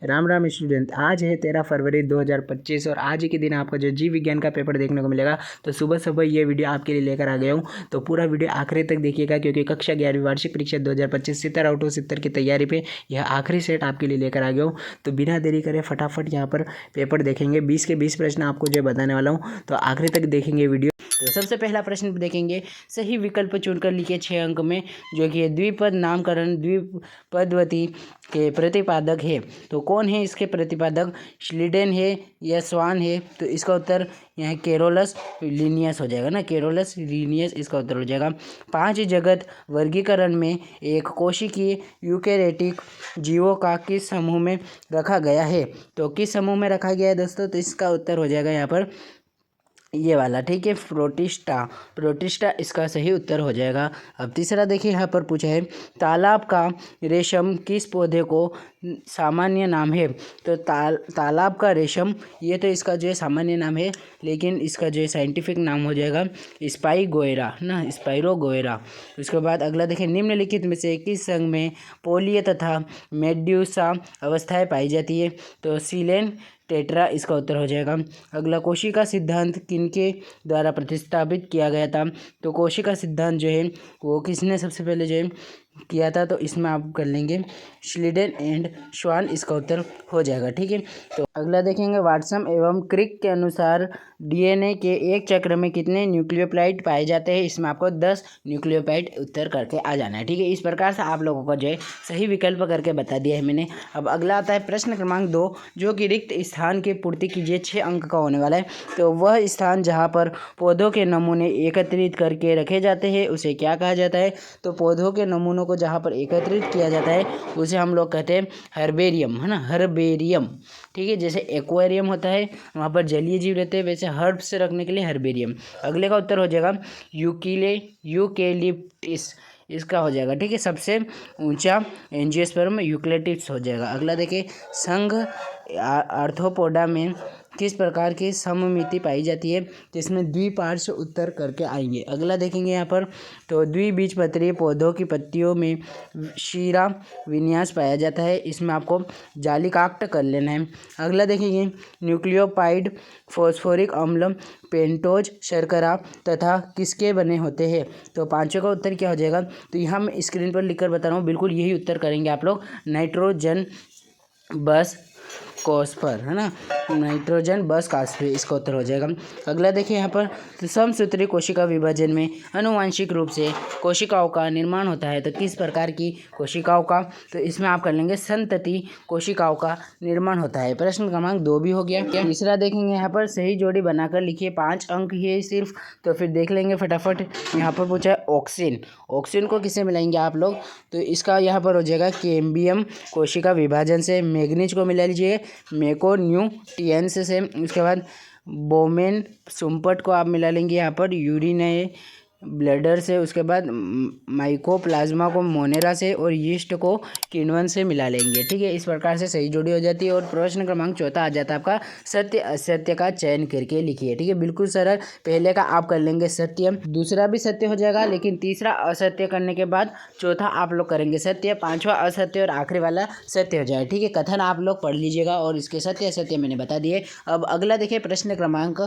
Ram Ram student, आज है 13 फरवरी 2025 और आज ही के दिन आपका जो जीव विज्ञान का पेपर देखने को मिलेगा। तो सुबह सुबह ये वीडियो आपके लिए लेकर आ गया हूँ, तो पूरा वीडियो आखिरी तक देखिएगा क्योंकि कक्षा 11वीं वार्षिक परीक्षा 2025 70 आउट ऑफ 70 की तैयारी पे यह आखिरी सेट आपके लिए लेकर आ गया हूँ। तो बिना देरी करे फटाफट यहाँ पर पेपर देखेंगे। 20 के 20 प्रश्न आपको जो बताने वाला हूँ, तो आखिरी तक देखेंगे वीडियो। तो सबसे पहला प्रश्न देखेंगे, सही विकल्प चुनकर लिखिए 6 अंक में, जो कि द्विपद नामकरण द्विपदवती के प्रतिपादक है। तो कौन है इसके प्रतिपादक, श्लीडेन है या स्वान है? तो इसका उत्तर यहाँ केरोलस लीनियस हो जाएगा ना, केरोलस लीनियस इसका उत्तर हो जाएगा। 5 जगत वर्गीकरण में एक कोशिकीय यूकेरेटिक जीवों का किस समूह में रखा गया है? तो किस समूह में रखा गया है दोस्तों? तो इसका उत्तर हो जाएगा यहाँ पर ये वाला, ठीक है, प्रोटिस्टा। प्रोटिस्टा इसका सही उत्तर हो जाएगा। अब तीसरा देखिए, यहाँ पर पूछा है तालाब का रेशम किस पौधे को सामान्य नाम है? तो तालाब का रेशम, ये तो इसका जो है सामान्य नाम है, लेकिन इसका जो है साइंटिफिक नाम हो जाएगा स्पाइगोएरा ना, स्पाइरोगोएरा। उसके बाद अगला देखिए, निम्नलिखित में से किस संघ में पोलिय तथा मेड्यूसा अवस्थाएं पाई जाती है? तो सीलेन टेट्रा इसका उत्तर हो जाएगा। अगला, कोशिका सिद्धांत किनके द्वारा प्रतिस्थापित किया गया था? तो कोशिका सिद्धांत जो है वो किसने सबसे पहले जो है किया था? तो इसमें आप कर लेंगे श्लीडेन एंड श्वान, इसका उत्तर हो जाएगा, ठीक है। तो अगला देखेंगे, वाटसन एवं क्रिक के अनुसार डीएनए के एक चक्र में कितने न्यूक्लियोटाइड पाए जाते हैं? इसमें आपको 10 न्यूक्लियोटाइड उत्तर करके आ जाना है, ठीक है। इस प्रकार से आप लोगों को जो है सही विकल्प करके बता दिया है मैंने। अब अगला आता है प्रश्न क्रमांक 2, जो कि रिक्त स्थान की पूर्ति कीजिए, 6 अंक का होने वाला है। तो वह स्थान जहाँ पर पौधों के नमूने एकत्रित करके रखे जाते हैं उसे क्या कहा जाता है? तो पौधों के नमूनों को जहाँ पर एकत्रित किया जाता है उसे हम लोग कहते हैं हर्बेरियम, है ना, हर्बेरियम, ठीक है। जैसे एक्वेरियम होता है, वहाँ पर जलीय जीव रहते हैं, वैसे हर्ब्स से रखने के लिए हर्बेरियम। अगले का उत्तर हो जाएगा यूकेलिप्टिस, इसका हो जाएगा, ठीक है। सबसे ऊंचा एंजियोस्पर्म यूकेलिप्टिस हो जाएगा। अगला देखिए, संघ आर्थ्रोपोडा में किस प्रकार की सममिति पाई जाती है? जिसमें द्विपार्श्व उत्तर करके आएंगे। अगला देखेंगे यहाँ पर, तो द्विबीजपत्री पौधों की पत्तियों में शीरा विन्यास पाया जाता है, इसमें आपको जालिकाक्ट कर लेना है। अगला देखेंगे, न्यूक्लियोपाइड फॉस्फोरिक अम्ल पेंटोज शर्करा तथा किसके बने होते हैं? तो पांचों का उत्तर क्या हो जाएगा? तो यहाँ मैं स्क्रीन पर लिखकर बता रहा हूँ, बिल्कुल यही उत्तर करेंगे आप लोग, नाइट्रोजन बस कॉस्फर, है ना, नाइट्रोजन बस कास्फर, इसका उत्तर हो जाएगा। अगला देखिए यहाँ पर, तो समसूत्री कोशिका विभाजन में आनुवांशिक रूप से कोशिकाओं का निर्माण होता है, तो किस प्रकार की कोशिकाओं का? तो इसमें आप कर लेंगे संतति कोशिकाओं का निर्माण होता है। प्रश्न क्रमांक 2 भी हो गया। तीसरा देखेंगे यहाँ पर, सही जोड़ी बनाकर लिखिए, 5 अंक ही है सिर्फ। तो फिर देख लेंगे फटाफट। यहाँ पर पूछा है ऑक्सिन, ऑक्सिन को किससे मिलाएंगे आप लोग? तो इसका यहाँ पर हो जाएगा कैम्बियम कोशिका विभाजन से। मैग्नीज को मिला लीजिए मेकोन्यूटियंस से। उसके बाद बोमेन सुम्पट को आप मिला लेंगे यहाँ पर यूरिनरी ब्लैडर से। उसके बाद माइकोप्लाज्मा को मोनेरा से और यीस्ट को किण्वन से मिला लेंगे, ठीक है। इस प्रकार से सही जोड़ी हो जाती है। और प्रश्न क्रमांक 4 आ जाता है आपका, सत्य असत्य का चयन करके लिखिए, ठीक है। बिल्कुल सरल, पहले का आप कर लेंगे सत्य, दूसरा भी सत्य हो जाएगा, लेकिन तीसरा असत्य करने के बाद चौथा आप लोग करेंगे सत्य, पांचवा असत्य और आखिरी वाला सत्य हो जाएगा, ठीक है। कथन आप लोग पढ़ लीजिएगा और इसके सत्य असत्य मैंने बता दिए। अब अगला देखिए, प्रश्न क्रमांक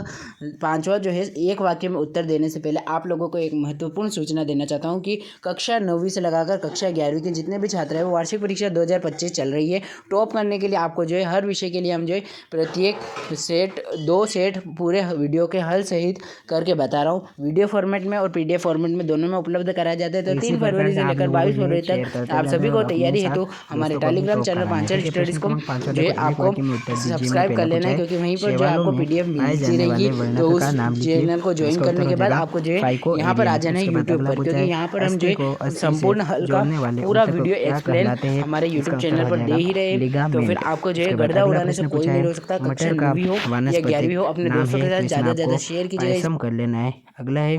5वां जो है, एक वाक्य में उत्तर देने से पहले आप लोगों को एक महत्वपूर्ण सूचना देना चाहता हूं कि कक्षा 9वीं से लगाकर कक्षा 11वीं के जितने भी छात्र हैं, वो वार्षिक परीक्षा 2025 चल रही है। टॉप करने के लिए आपको जो है हर विषय के लिए हम जो है प्रत्येक सेट 2 सेट पूरे वीडियो के हल सहित करके बता रहा हूँ। वीडियो फॉर्मेट में और पीडीएफ फॉर्मेट में दोनों में उपलब्ध कराया जाता है। तो 3 फरवरी से लेकर 22 फरवरी तक आप सभी को तैयारी है, तो हमारे टेलीग्राम चैनल पांचल स्टडीज को जो है आपको सब्सक्राइब कर लेना है, क्योंकि वहीं पर जो आपको पीडीएफ मिलती रहेगी। तो उस चैनल को ज्वाइन करने के बाद आपको जो है यहाँ पर आ जाना है यूट्यूब पर, क्योंकि यहाँ पर हम जो है संपूर्ण हल का पूरा वीडियो एक्सप्लेन हमारे यूट्यूब चैनल पर दे ही रहे। तो फिर आपको जो है गर्दा उड़ाने से कोई नहीं रोक सकता। कक्षा 9वीं हो या 11वीं हो, अपने दोस्तों के साथ ज़्यादा शेयर कीजिएगा। कर लेना है। अगला है,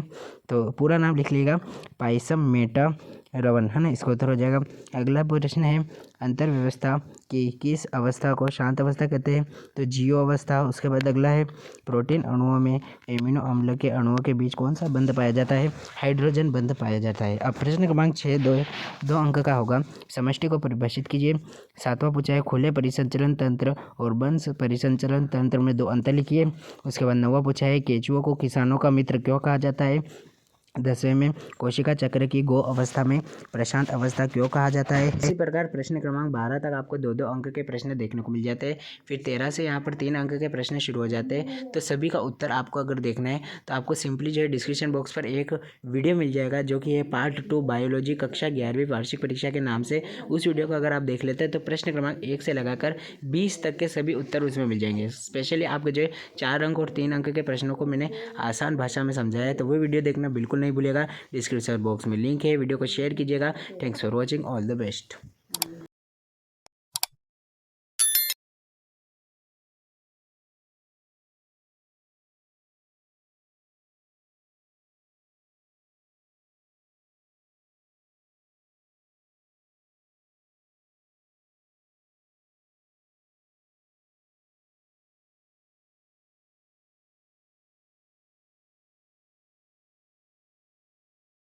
तो पूरा नाम लिख लीजिएगा, पाइसम मेटा रवन, है ना, इसका उत्तर हो जाएगा। अगला प्रश्न है अंतर व्यवस्था की किस अवस्था को शांत अवस्था कहते हैं, तो जीरो अवस्था। उसके बाद अगला है प्रोटीन अणुओं में एमिनो अम्ल के अणुओं के बीच कौन सा बंध पाया जाता है, हाइड्रोजन बंध पाया जाता है। अब प्रश्न क्रमांक 6 दो अंक का होगा। समष्टि को परिभाषित कीजिए। 7वां पूछा है खुले परिसंचरण तंत्र और बंद परिसंचरण तंत्र में 2 अंतर लिखिए। उसके बाद 9वां पूछा है केंचुओं को किसानों का मित्र क्यों कहा जाता है। 10वें में कोशिका चक्र की गो अवस्था में प्रशांत अवस्था क्यों कहा जाता है। इसी प्रकार प्रश्न क्रमांक 12 तक आपको 2-2 अंक के प्रश्न देखने को मिल जाते हैं। फिर 13 से यहाँ पर 3 अंक के प्रश्न शुरू हो जाते हैं। तो सभी का उत्तर आपको अगर देखना है तो आपको सिंपली जो है डिस्क्रिप्शन बॉक्स पर एक वीडियो मिल जाएगा जो कि है पार्ट 2 बायोलॉजी कक्षा 11वीं वार्षिक परीक्षा के नाम से। उस वीडियो को अगर आप देख लेते हैं तो प्रश्न क्रमांक 1 से लगाकर 20 तक के सभी उत्तर उसमें मिल जाएंगे। स्पेशली आपके जो है 4 अंक और 3 अंक के प्रश्नों को मैंने आसान भाषा में समझाया है, तो वो वीडियो देखना बिल्कुल नहीं भूलिएगा। डिस्क्रिप्शन बॉक्स में लिंक है, वीडियो को शेयर कीजिएगा। Thanks for watching, all the best.